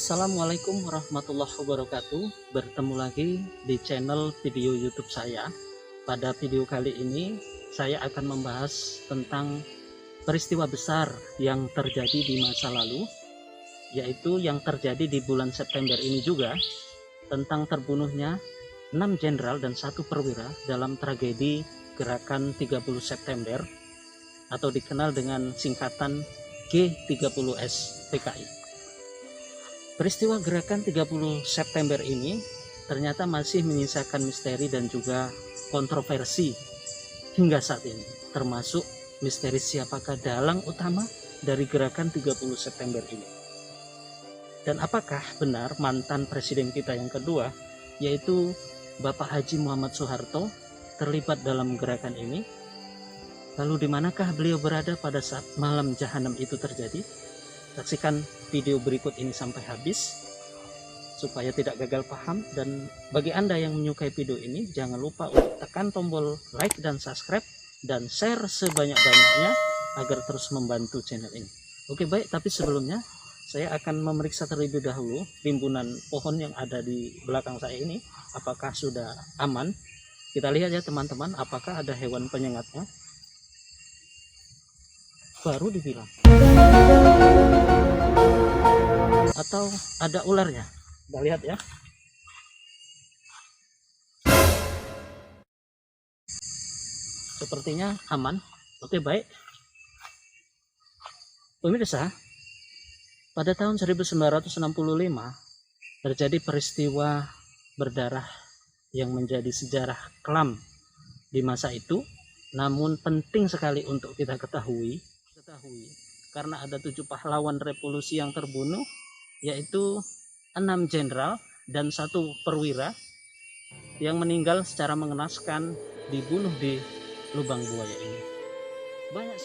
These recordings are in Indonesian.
Assalamualaikum warahmatullahi wabarakatuh. Bertemu lagi di channel video YouTube saya. Pada video kali ini saya akan membahas tentang peristiwa besar yang terjadi di masa lalu, yaitu yang terjadi di bulan September ini juga, tentang terbunuhnya 6 jenderal dan 1 perwira dalam tragedi Gerakan 30 September atau dikenal dengan singkatan G30S PKI. Peristiwa Gerakan 30 September ini ternyata masih menyisakan misteri dan juga kontroversi hingga saat ini, termasuk misteri siapakah dalang utama dari Gerakan 30 September ini. Dan apakah benar mantan presiden kita yang kedua, yaitu Bapak Haji Muhammad Soeharto, terlibat dalam gerakan ini? Lalu di manakah beliau berada pada saat malam jahanam itu terjadi? Saksikan video berikut ini sampai habis supaya tidak gagal paham, dan bagi Anda yang menyukai video ini jangan lupa untuk tekan tombol like dan subscribe dan share sebanyak-banyaknya agar terus membantu channel ini. Oke, baik, tapi sebelumnya saya akan memeriksa terlebih dahulu rimbunan pohon yang ada di belakang saya ini apakah sudah aman. Kita lihat ya teman-teman, apakah ada hewan penyengatnya. Baru dibilang, atau ada ularnya. Kita lihat ya. Sepertinya aman. Oke, baik. Pemirsa, pada tahun 1965 terjadi peristiwa berdarah yang menjadi sejarah kelam di masa itu, namun penting sekali untuk kita ketahui karena ada 7 pahlawan revolusi yang terbunuh, yaitu 6 jenderal dan 1 perwira yang meninggal secara mengenaskan dibunuh di lubang buaya ini. Banyak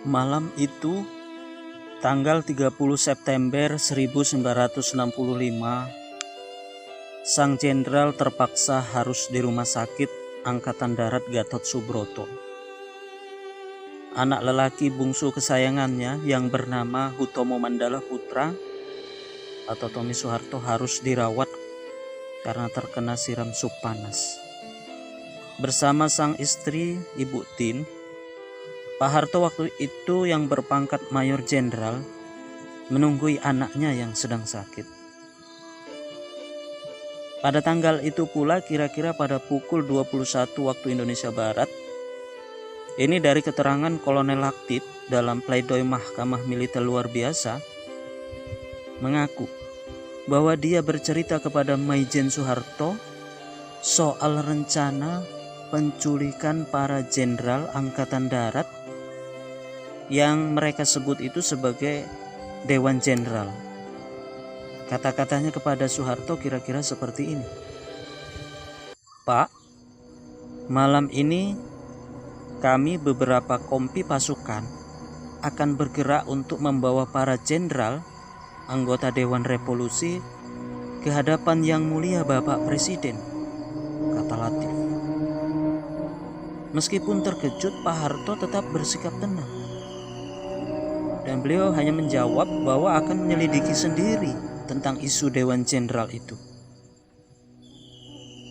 malam itu, tanggal 30 September 1965, Sang Jenderal terpaksa harus di Rumah Sakit Angkatan Darat Gatot Subroto. Anak lelaki bungsu kesayangannya yang bernama Hutomo Mandala Putra atau Tommy Soeharto harus dirawat karena terkena siram sup panas. Bersama sang istri, Ibu Tin, Pak Harto waktu itu yang berpangkat Mayor Jenderal menunggui anaknya yang sedang sakit. Pada tanggal itu pula, kira-kira pada pukul 21 waktu Indonesia Barat, ini dari keterangan Kolonel Laktip dalam pledoi Mahkamah Militer Luar Biasa, mengaku bahwa dia bercerita kepada Maijen Soeharto soal rencana penculikan para jenderal Angkatan Darat yang mereka sebut itu sebagai Dewan Jenderal. Kata-katanya kepada Soeharto kira-kira seperti ini. Pak, malam ini kami beberapa kompi pasukan akan bergerak untuk membawa para jenderal anggota Dewan Revolusi ke hadapan Yang Mulia Bapak Presiden, kata Latif. Meskipun terkejut, Pak Harto tetap bersikap tenang. Dan beliau hanya menjawab bahwa akan menyelidiki sendiri tentang isu Dewan Jenderal itu.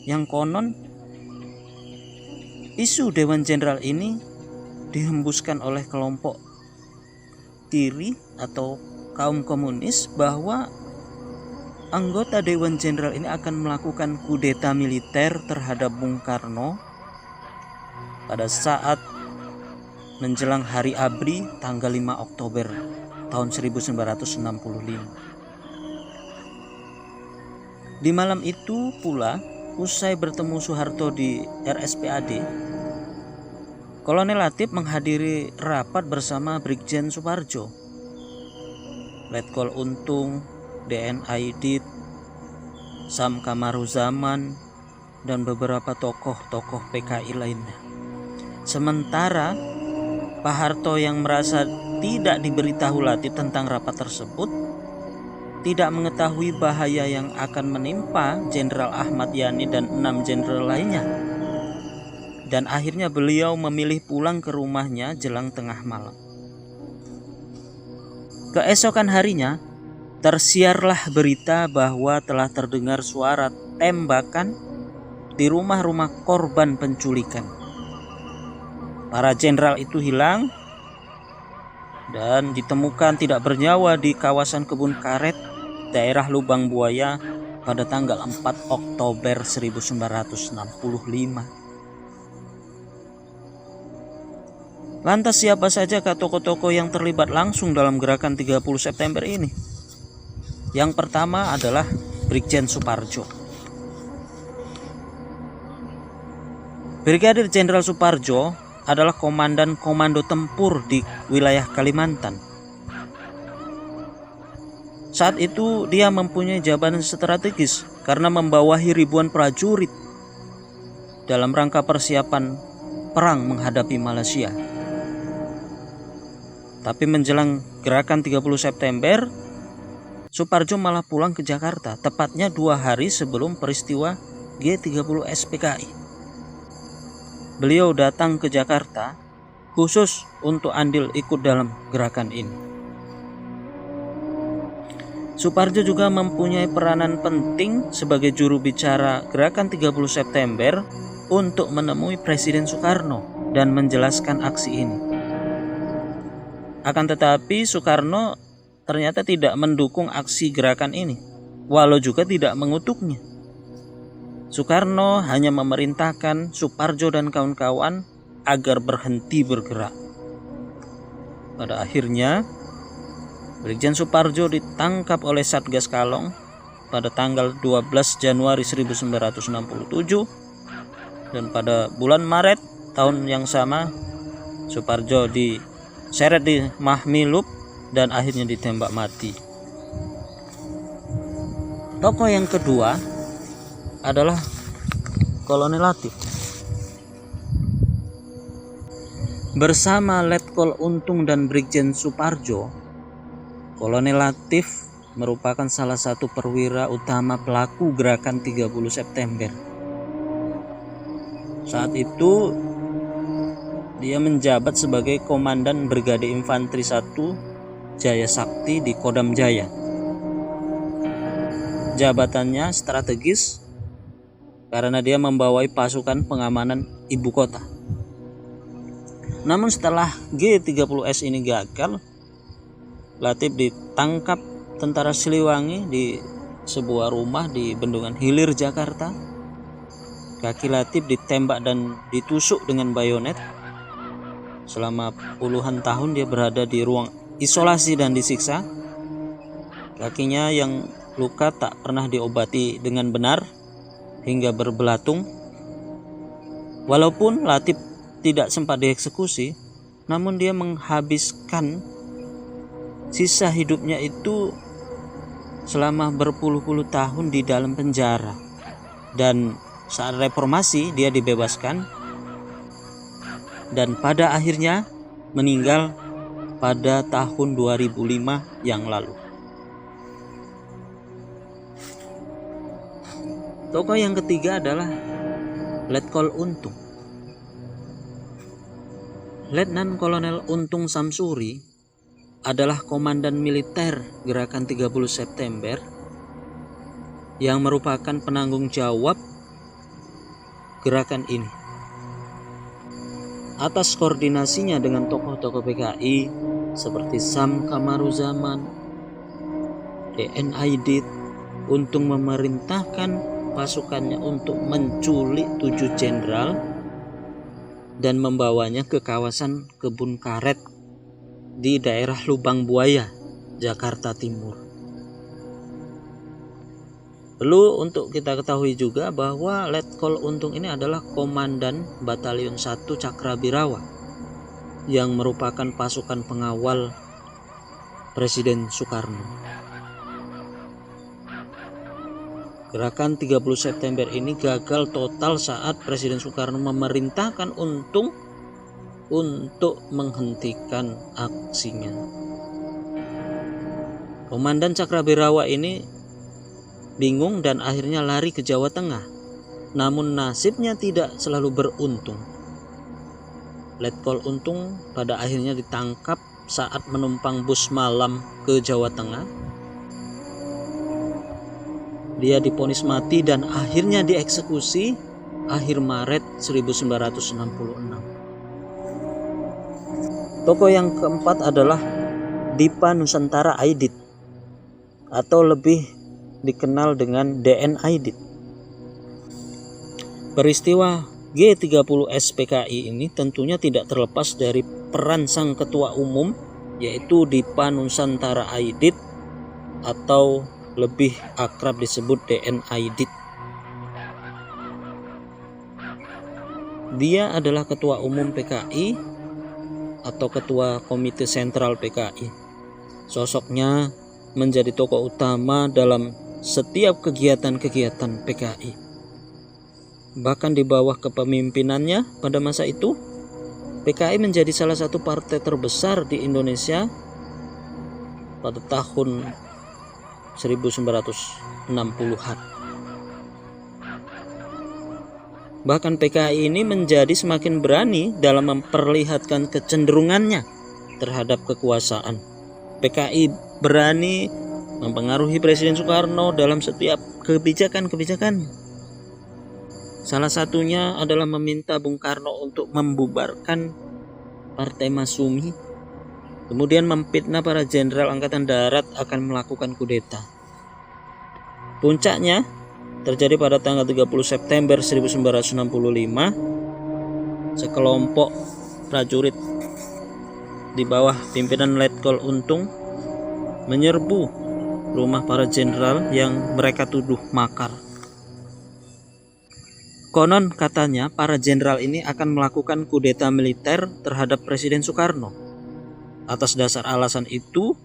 Yang konon, isu Dewan Jenderal ini dihembuskan oleh kelompok kiri atau kaum komunis bahwa anggota Dewan Jenderal ini akan melakukan kudeta militer terhadap Bung Karno pada saat menjelang Hari ABRI tanggal 5 Oktober tahun 1965. Di malam itu pula, usai bertemu Soeharto di RSPAD, Kolonel Latif menghadiri rapat bersama Brigjen Suparjo, Letkol Untung, DN Aidit, Sam Kamaruzaman, dan beberapa tokoh-tokoh PKI lainnya. Sementara Pak Harto yang merasa tidak diberitahu Latif tentang rapat tersebut, tidak mengetahui bahaya yang akan menimpa Jenderal Ahmad Yani dan 6 jenderal lainnya. dan akhirnya beliau memilih pulang ke rumahnya jelang tengah malam. Keesokan harinya, tersiarlah berita bahwa telah terdengar suara tembakan di rumah-rumah korban penculikan. Para jenderal itu hilang dan ditemukan tidak bernyawa di kawasan kebun karet daerah Lubang Buaya pada tanggal 4 Oktober 1965. Lantas siapa saja tokoh-tokoh yang terlibat langsung dalam gerakan 30 September ini? Yang pertama adalah Brigjen Suparjo. Brigadir Jenderal Suparjo adalah komandan komando tempur di wilayah Kalimantan. Saat itu dia mempunyai jabatan strategis karena membawahi ribuan prajurit dalam rangka persiapan perang menghadapi Malaysia. Tapi menjelang gerakan 30 September, Suparjo malah pulang ke Jakarta, tepatnya 2 hari sebelum peristiwa G30 SPKI. Beliau datang ke Jakarta khusus untuk andil ikut dalam gerakan ini. Suparjo juga mempunyai peranan penting sebagai juru bicara gerakan 30 September untuk menemui Presiden Soekarno dan menjelaskan aksi ini. Akan tetapi Soekarno ternyata tidak mendukung aksi gerakan ini, walau juga tidak mengutuknya. Soekarno hanya memerintahkan Suparjo dan kawan-kawan agar berhenti bergerak. Pada akhirnya, Brigjen Suparjo ditangkap oleh Satgas Kalong pada tanggal 12 Januari 1967, dan pada bulan Maret tahun yang sama Suparjo diseret di Mahmilub dan akhirnya ditembak mati. Tokoh yang kedua adalah Kolonel Latif. Bersama Letkol Untung dan Brigjen Suparjo, Kolonel Latif merupakan salah satu perwira utama pelaku gerakan 30 September. Saat itu dia menjabat sebagai Komandan Brigade Infanteri 1 Jaya Sakti di Kodam Jaya. Jabatannya strategis karena dia membawai pasukan pengamanan ibu kota. Namun setelah G30S ini gagal, Latif ditangkap tentara Siliwangi di sebuah rumah di Bendungan Hilir, Jakarta. Kaki Latif ditembak dan ditusuk dengan bayonet. Selama puluhan tahun dia berada di ruang isolasi dan disiksa. Kakinya yang luka tak pernah diobati dengan benar hingga berbelatung. Walaupun Latif tidak sempat dieksekusi, namun dia menghabiskan sisa hidupnya itu selama berpuluh-puluh tahun di dalam penjara. Dan saat reformasi dia dibebaskan dan pada akhirnya meninggal pada tahun 2005 yang lalu. Tokoh yang ketiga adalah Letkol Untung. Letnan Kolonel Untung Samsuri adalah komandan militer gerakan 30 September yang merupakan penanggung jawab gerakan ini. Atas koordinasinya dengan tokoh-tokoh PKI seperti Sam Kamaruzaman, DN Aidit, Untung memerintahkan pasukannya untuk menculik 7 jenderal dan membawanya ke kawasan kebun karet di daerah Lubang Buaya, Jakarta Timur. Perlu untuk kita ketahui juga bahwa Letkol Untung ini adalah komandan Batalion 1 Cakrabirawa yang merupakan pasukan pengawal Presiden Soekarno. Gerakan 30 September ini gagal total saat Presiden Soekarno memerintahkan Untung untuk menghentikan aksinya. Komandan Cakrabirawa ini bingung dan akhirnya lari ke Jawa Tengah. Namun nasibnya tidak selalu beruntung. Letkol Untung pada akhirnya ditangkap saat menumpang bus malam ke Jawa Tengah. Dia divonis mati dan akhirnya dieksekusi akhir Maret 1946. Tokoh yang keempat adalah Dipa Nusantara Aidit atau lebih dikenal dengan DN Aidit. Peristiwa G30S PKI ini tentunya tidak terlepas dari peran sang ketua umum, yaitu Dipa Nusantara Aidit atau lebih akrab disebut DN Aidit. Dia adalah ketua umum PKI atau ketua komite sentral PKI. Sosoknya menjadi tokoh utama dalam setiap kegiatan-kegiatan PKI. Bahkan di bawah kepemimpinannya pada masa itu, PKI menjadi salah satu partai terbesar di Indonesia pada tahun 1960-an. Bahkan PKI ini menjadi semakin berani dalam memperlihatkan kecenderungannya terhadap kekuasaan. PKI berani mempengaruhi Presiden Soekarno dalam setiap kebijakan-kebijakan. Salah satunya adalah meminta Bung Karno untuk membubarkan Partai Masyumi, kemudian memfitnah para jenderal Angkatan Darat akan melakukan kudeta. Puncaknya terjadi pada tanggal 30 September 1965. Sekelompok prajurit di bawah pimpinan Letkol Untung menyerbu rumah para jenderal yang mereka tuduh makar. Konon katanya para jenderal ini akan melakukan kudeta militer terhadap Presiden Soekarno. Atas dasar alasan itu,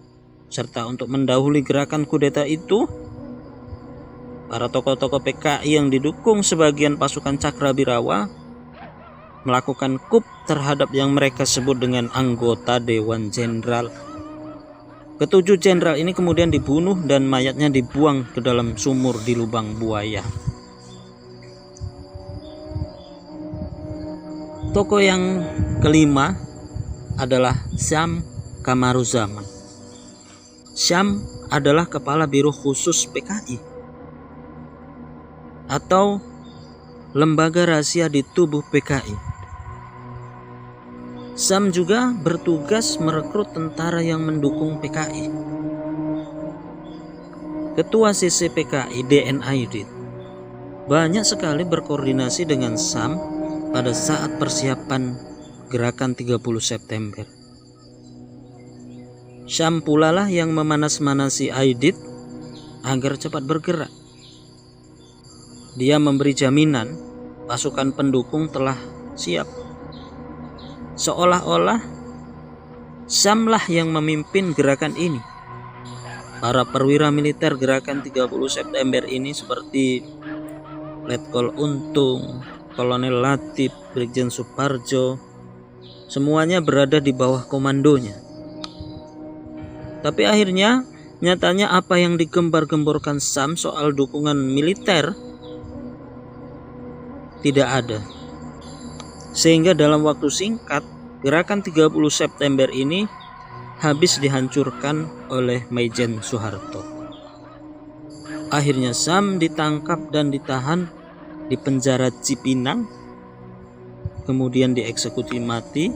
serta untuk mendahului gerakan kudeta itu, para tokoh-tokoh PKI yang didukung sebagian pasukan Cakrabirawa melakukan coup terhadap yang mereka sebut dengan anggota Dewan Jenderal. Ketujuh jenderal ini kemudian dibunuh dan mayatnya dibuang ke dalam sumur di Lubang Buaya. Tokoh yang kelima adalah Syam Kamaruzaman. Syam adalah kepala biro khusus PKI atau lembaga rahasia di tubuh PKI. Syam juga bertugas merekrut tentara yang mendukung PKI. Ketua CC PKI DN Aidit banyak sekali berkoordinasi dengan Syam pada saat persiapan gerakan 30 September. Syam pula lah yang memanas-manasi Aidit agar cepat bergerak. Dia memberi jaminan pasukan pendukung telah siap. Seolah-olah Syam lah yang memimpin gerakan ini. Para perwira militer gerakan 30 September ini seperti Letkol Untung, Kolonel Latif, Brigjen Suparjo, semuanya berada di bawah komandonya. Tapi akhirnya nyatanya apa yang digembar-gemborkan Syam soal dukungan militer tidak ada. Sehingga dalam waktu singkat gerakan 30 September ini habis dihancurkan oleh Maijen Soeharto. Akhirnya Syam ditangkap dan ditahan di penjara Cipinang, kemudian dieksekusi mati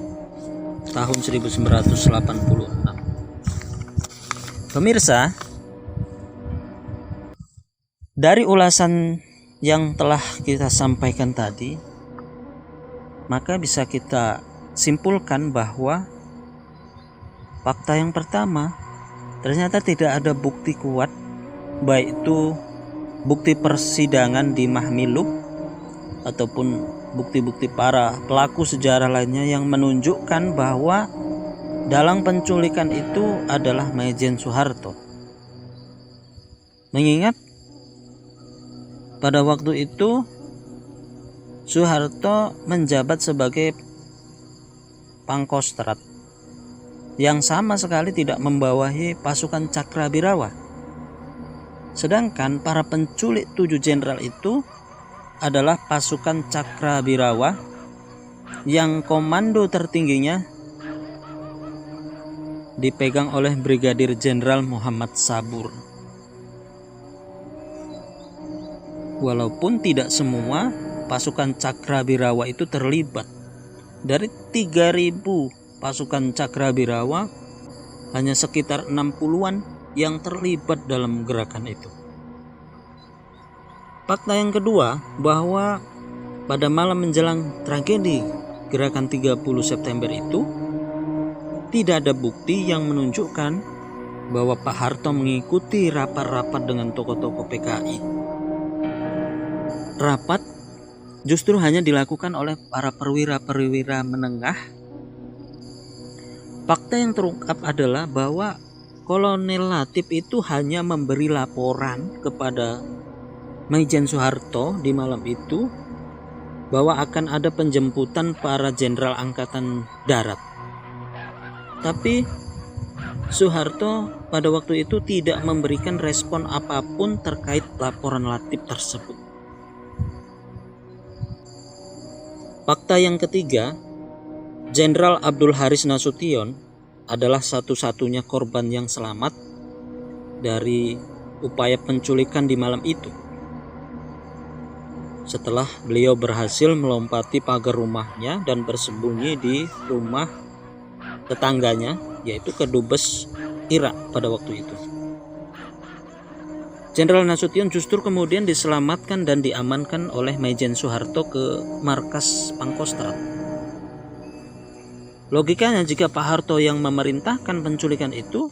tahun 1986. Pemirsa, dari ulasan yang telah kita sampaikan tadi, maka bisa kita simpulkan bahwa fakta yang pertama, ternyata tidak ada bukti kuat, baik itu bukti persidangan di Mahmilub ataupun bukti-bukti para pelaku sejarah lainnya yang menunjukkan bahwa dalang penculikan itu adalah Maijen Soeharto. Mengingat pada waktu itu Soeharto menjabat sebagai Pangkostrat yang sama sekali tidak membawahi pasukan Cakrabirawa. Sedangkan para penculik 7 jenderal itu adalah pasukan Cakrabirawa yang komando tertingginya dipegang oleh Brigadir Jenderal Muhammad Sabur. Walaupun tidak semua pasukan Cakrabirawa itu terlibat. Dari 3.000 pasukan Cakrabirawa, hanya sekitar 60-an yang terlibat dalam gerakan itu. Fakta yang kedua, bahwa pada malam menjelang tragedi gerakan 30 September itu, tidak ada bukti yang menunjukkan bahwa Pak Harto mengikuti rapat-rapat dengan tokoh-tokoh PKI. Rapat justru hanya dilakukan oleh para perwira-perwira menengah. Fakta yang terungkap adalah bahwa Kolonel Latif itu hanya memberi laporan kepada Maijen Soeharto di malam itu bahwa akan ada penjemputan para jenderal angkatan darat. Tapi Soeharto pada waktu itu tidak memberikan respon apapun terkait laporan Latif tersebut. Fakta yang ketiga, Jenderal Abdul Haris Nasution adalah satu-satunya korban yang selamat dari upaya penculikan di malam itu. Setelah beliau berhasil melompati pagar rumahnya dan bersembunyi di rumah tetangganya, yaitu Kedubes Irak pada waktu itu. Jenderal Nasution justru kemudian diselamatkan dan diamankan oleh Maijen Soeharto ke markas Pangkostrat. Logikanya, jika Pak Harto yang memerintahkan penculikan itu,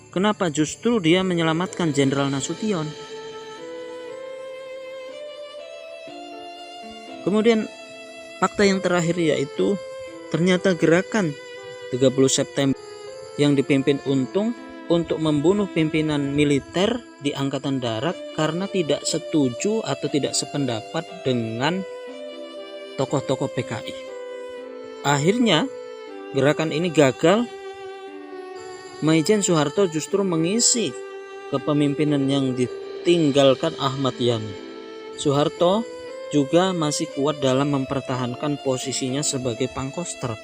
kenapa justru dia menyelamatkan Jenderal Nasution? Kemudian fakta yang terakhir yaitu ternyata gerakan 30 September yang dipimpin Untung untuk membunuh pimpinan militer di Angkatan Darat karena tidak setuju atau tidak sependapat dengan tokoh-tokoh PKI. Akhirnya gerakan ini gagal. Maijen Soeharto justru mengisi kepemimpinan yang ditinggalkan Ahmad Yani. Soeharto juga masih kuat dalam mempertahankan posisinya sebagai Pangkostrat.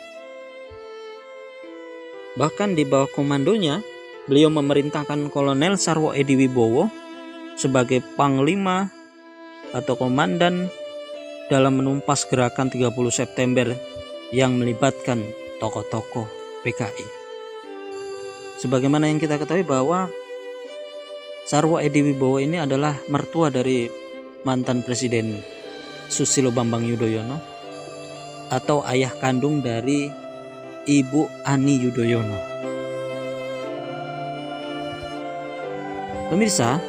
Bahkan di bawah komandonya, beliau memerintahkan Kolonel Sarwo Edi Wibowo sebagai Panglima atau Komandan dalam menumpas gerakan 30 September yang melibatkan tokoh-tokoh PKI. Sebagaimana yang kita ketahui bahwa Sarwo Edi Wibowo ini adalah mertua dari mantan Presiden Susilo Bambang Yudhoyono atau ayah kandung dari Ibu Ani Yudhoyono. Pemirsa,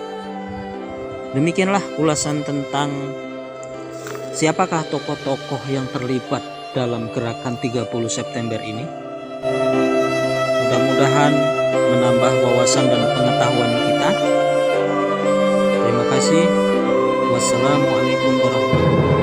demikianlah ulasan tentang siapakah tokoh-tokoh yang terlibat dalam gerakan 30 September ini. Mudah-mudahan menambah wawasan dan pengetahuan kita. Terima kasih. Wassalamualaikum warahmatullahi wabarakatuh.